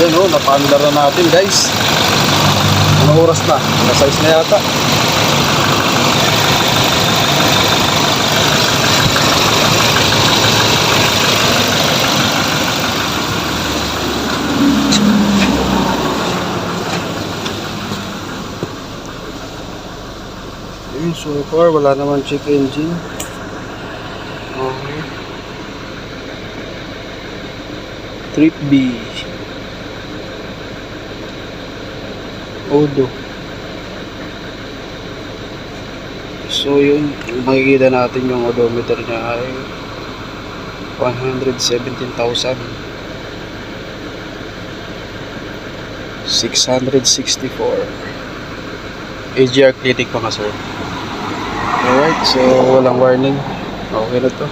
Yan o, napaandar na natin guys. Anong oras na? Nasa 6 na yata. Yun, so far wala naman check engine. Okay. Trip B. Odo. So yun, makikita natin yung odometer niya ay 117,664. AGR Clinic pa nga sir. Alright, so walang warning. Okay na to.